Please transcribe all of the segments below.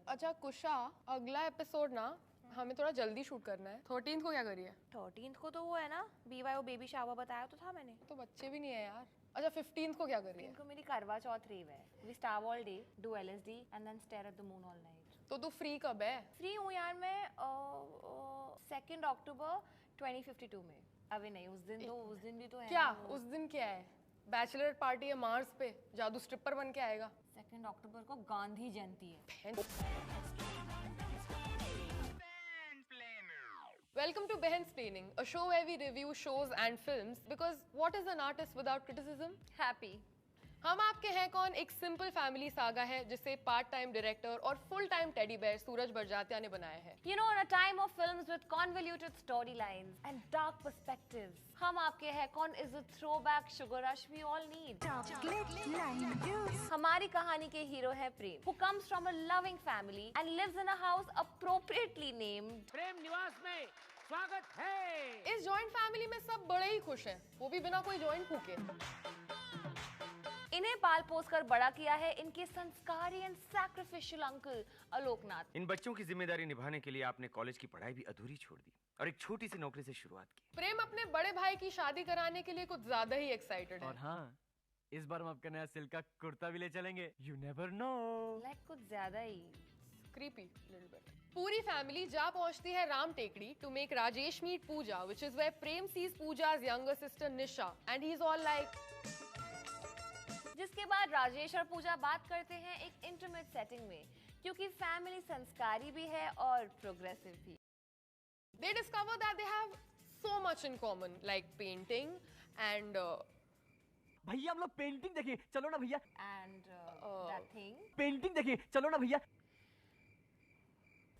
अच्छा कुशा, अगला एपिसोड ना हमें थोड़ा जल्दी शूट करना है। 13th को क्या करिए? 13th को तो वो है ना BYO बेबी शावर बताया तो था मैंने। तो बच्चे भी नहीं है यार। अच्छा 15th को क्या करिए? 15th को मेरी करवा चौथ रीव है। We starve all day, do LSD and then stare at the moon all night. तो तू फ्री कब है? फ्री हूँ यार मैं 2 अक्टूबर 2052 में। अभी नहीं, उस दिन भी तो है क्या ना उस दिन क्या है? बैचलर पार्टी है मार्स पे, जादू स्ट्रिपर बन के आएगा। 2 अक्टूबर को गांधी जयंती है। Welcome to Behinsplaining, a show where we review shows and films because what is an artist without criticism? Happy. हम आपके हैं कौन एक सिंपल फैमिली सागा है जिसे पार्ट टाइम डायरेक्टर और फुल टाइम टेडी बेयर सूरज बड़जात्या ने बनाया है। You know, in a time of films with convoluted storylines and dark perspectives, हम आपके हैं कौन is a throwback sugar rush we all need. Chocolate lime juice. हमारी कहानी के हीरो है प्रेम, who comes from a loving family and lives in a house appropriately named प्रेम निवास में स्वागत है। इस जॉइंट फैमिली में सब बड़े ही खुश हैं, वो भी बिना कोई जॉइंट फूके। इन्हें पाल पोस कर बड़ा किया है इनके संस्कारी एंड सैक्रिफिशियल अंकल आलोकनाथ। इन बच्चों की जिम्मेदारी निभाने के लिए आपने कॉलेज की पढ़ाई भी अधूरी छोड़ दी और एक छोटी सी नौकरी से शुरुआत की। प्रेम अपने बड़े भाई की शादी कराने के लिए कुछ ज्यादा ही एक्साइटेड है। और हाँ, इस बार हम आपका नया सिल्क का कुर्ता भी ले चलेंगे। You never know. लाइक कुछ ज्यादा ही creepy little bit. पूरी फैमिली जा पहुंचती है राम टेकड़ी to make Rajesh meet Pooja, which is where Prem sees Pooja's younger sister Nisha, and he's all like. जिसके बाद राजेश और पूजा बात करते हैं एक इंटीमेट सेटिंग में, क्योंकि फैमिली संस्कारी भी है और प्रोग्रेसिव भी। They discover that they have so much in common, like painting and भैया हम लोग पेंटिंग देखें, चलो ना भैया। एंड दैट थिंग, पेंटिंग देखें, चलो ना भैया।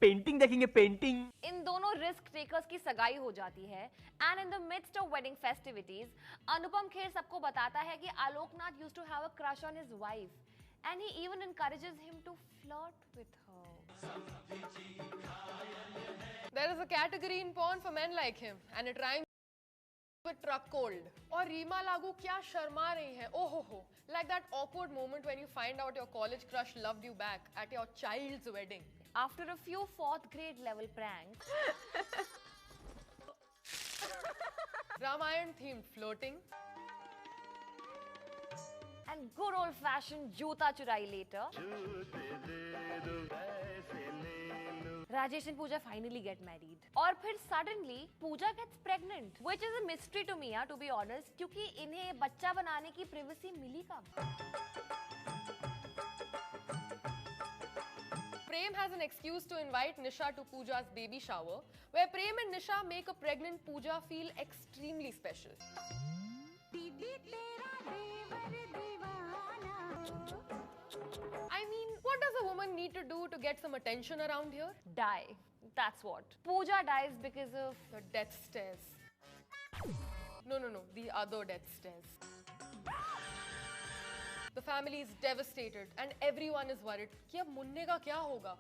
पेंटिंग देखेंगे, पेंटिंग। इन दोनों रिस्क टेकर्स की सगाई हो जाती है and in the midst of wedding festivities Anupam Kher सबको बताता है कि Aloknath used to have a crush on his wife and he even encourages him to flirt with her. there is a category in porn for men like him, and it rhymes with truck cold. और रीमा लागू क्या शर्मा रही है, ओहो हो, like that awkward moment when you find out your college crush loved you back at your child's wedding. After a few 4th grade level pranks, Ramayan themed flirting and good old fashioned जूता चुराई later, Rajesh and Pooja finally get married. और फिर suddenly Pooja gets pregnant, which is a mystery to me, to be honest, क्योंकि इन्हें बच्चा बनाने की privacy मिली कब? Prem has an excuse to invite Nisha to Pooja's baby shower, where Prem and Nisha make a pregnant Pooja feel extremely special. I mean, what does a woman need to do to get some attention around here? Die. That's what. Pooja dies because of The death stares. No, the other death stares. The family is devastated and everyone is worried कि अब मुन्ने का क्या होगा?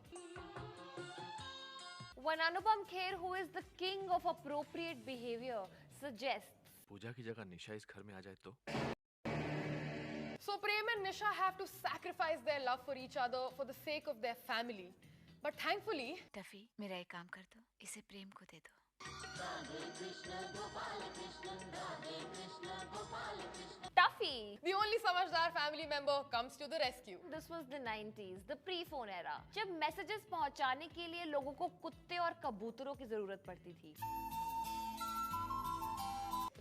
when Anupam Kher, who is the king of appropriate behavior, suggests पूजा की जगह निशा इस घर में आ जाए तो? So Prem and Nisha have to sacrifice their love for each other for the sake of their family. But thankfully, Tuffy, मेरा एक काम कर दो, इसे प्रेम को दे दो। Tuffy. the only समझदार family member comes to the rescue. This was the 90s, the pre-phone era, जब मैसेजेस पहुंचाने के लिए लोगों को कुत्ते और कबूतरों की जरूरत पड़ती थी।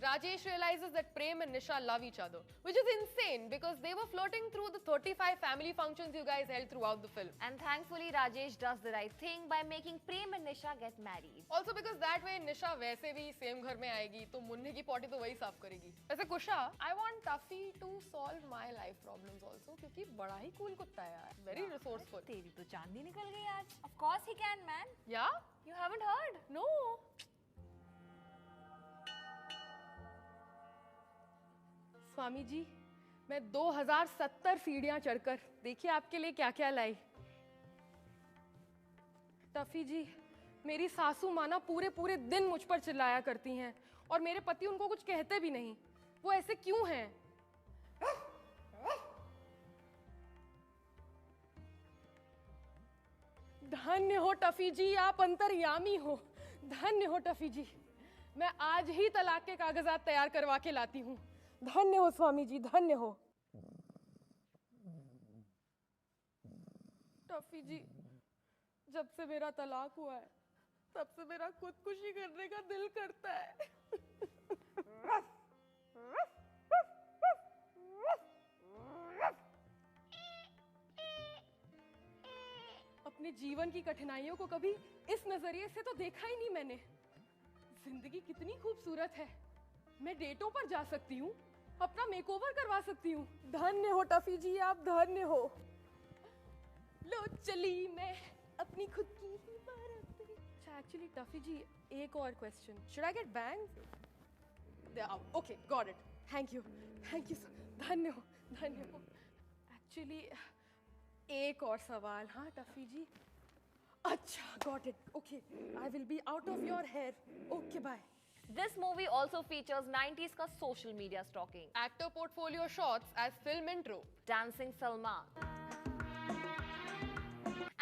Rajesh realizes that Prem and Nisha love each other, which is insane because they were flirting through the 35 family functions you guys held throughout the film. And thankfully, Rajesh does the right thing by making Prem and Nisha get married. Also because that way Nisha वैसे भी same घर में आएगी तो मुन्ने की potty तो वही साफ करेगी। वैसे कुशा, I want Tuffy to solve my life problems also क्योंकि बड़ा ही cool कुत्ता है यार, very resourceful. तेरी तो चांदी निकल गई आज. Of course he can, man. Yeah? You haven't heard? No. Swami ji, मैं 2070 सीढ़ियां चढ़कर देखिए आपके लिए क्या क्या लाई। टफी जी, मेरी सासू माना पूरे पूरे दिन मुझ पर चिल्लाया करती हैं और मेरे पति उनको कुछ कहते भी नहीं। वो ऐसे क्यों हैं? धन्य हो टफी जी, आप अंतर्यामी हो। धन्य हो टफी जी, मैं आज ही तलाक के कागजात तैयार करवा के लाती हूँ। धन्य हो स्वामी जी, धन्य हो। टफी जी, जब से मेरा तलाक हुआ है तब से मेरा खुदकुशी करने का दिल करता है। अपने जीवन की कठिनाइयों को कभी इस नजरिए से तो देखा ही नहीं मैंने। जिंदगी कितनी खूबसूरत है। मैं डेटों पर जा सकती हूँ, अपना मेकओवर करवा सकती हूँ। धन्य हो टफी जी, आप धन्य हो। लो चली मैं अपनी खुद की ही बारात। अच्छा एक्चुअली टफी जी, एक और question. Should I get bangs? Okay, got it. Thank you sir. धन्य हो, धन्य हो। एक्चुअली एक और सवाल। हाँ टफी जी। अच्छा, got it. Okay, I will be out of your hair. Okay, bye. This movie also features 90s का social media stalking, Actor portfolio shots as film intro. dancing Salman,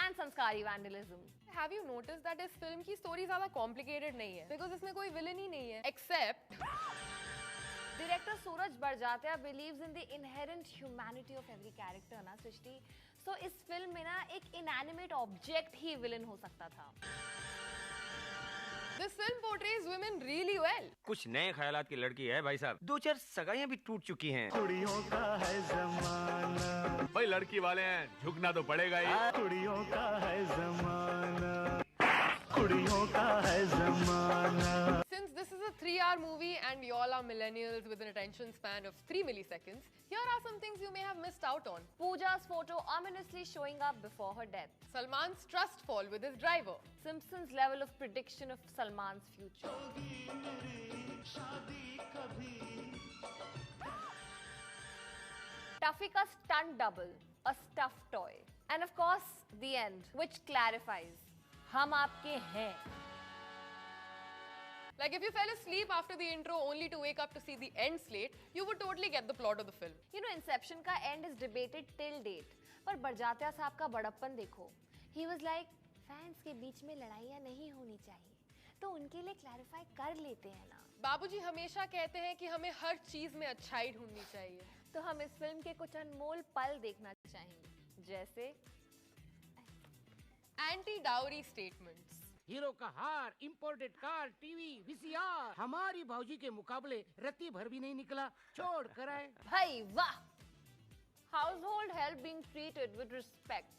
and संस्कारी vandalism. Have you noticed that इस film की story ज्यादा complicated नहीं है? Because इसमें कोई villain ही नहीं है, except Director Suraj Barjatya believes in the inherent humanity of every character ना सृष्टि। So इस फिल्म में ना एक inanimate object ही विलन हो सकता था। this film portrays women really well. कुछ नए ख्यालात की लड़की है भाई साहब। 2-4 सगाइयां भी टूट चुकी हैं। कुड़ियों का है जमाना, भाई लड़की वाले हैं, झुकना तो पड़ेगा ही। कुड़ियों का है जमाना, कुड़ियों का है जमाना। Since this is a 3-hour movie and y'all are millennials with an attention span of 3 milliseconds, here are some things you may have missed out on. Pooja's photo ominously showing up before her death. Salman's trust fall with his driver. Simpsons level of prediction of Salman's future. Tuffy ka stunt double, a stuffed toy. And of course, the end, which clarifies, हम आपके हैं. Like if you fell asleep after the intro only to wake up to see the end slate, you would totally get the plot of the film. You know, Inception का end is debated till date. पर बड़जात्या साहब का बड़प्पन देखो. He was like, fans के बीच में लड़ाइयाँ नहीं होनी चाहिए, तो उनके लिए clarify कर लेते हैं ना. बाबूजी हमेशा कहते हैं कि हमें हर चीज में अच्छाई ढूंढनी चाहिए। तो हम इस फिल्म के कुछ अनमोल पल देखना चाहेंगे, जैसे Anti-dowry statements. हीरो का हार, इंपोर्टेड कार, टीवी, वीसीआर, हमारी भौजी के मुकाबले रत्ती भर भी नहीं निकला, छोड़ कर आए। भाई वाह! Household help being treated with respect.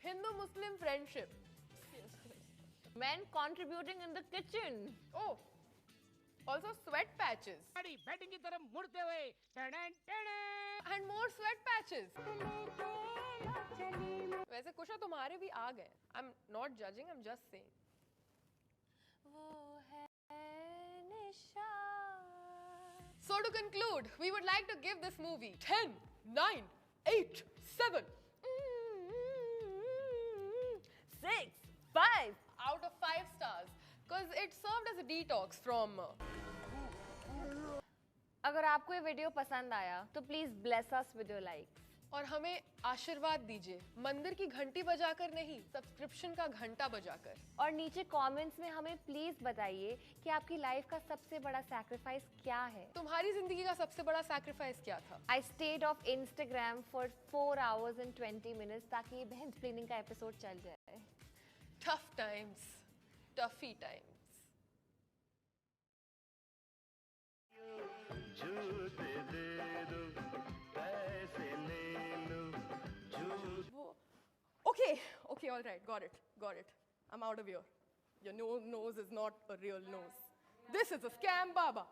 Hindu-Muslim friendship. Men contributing in the kitchen. Oh, also sweat patches. गाड़ी बैटिंग की तरफ मुड़ते हुए, टड़न टड़न। And more sweat patches. वैसे कुछ तुम्हारे भी आ गए। I'm not judging, I'm just saying. वो है निशा। So to conclude, we would like to give this movie 10, 9, 8, 7 6, 5 out of 5 stars because it served as a detox from अगर आपको ये वीडियो पसंद आया तो please bless us with your likes और हमें आशीर्वाद दीजिए मंदिर की घंटी बजाकर नहीं, सब्सक्रिप्शन का घंटा बजाकर। और नीचे कमेंट्स में हमें प्लीज बताइए कि आपकी लाइफ का सबसे बड़ा सैक्रिफाइस क्या है। तुम्हारी जिंदगी का सबसे बड़ा सैक्रिफाइस क्या था? I stayed of Instagram for 4 hours and 20 minutes ताकि ये बहन प्लेनिंग का एपिसोड चल जाए। Tough times, Tuffy times. जूते दे दो, पैसे ले लो, जूते। Okay, all right, got it. I'm out of here. Your nose is not a real nose. This is a scam, Baba.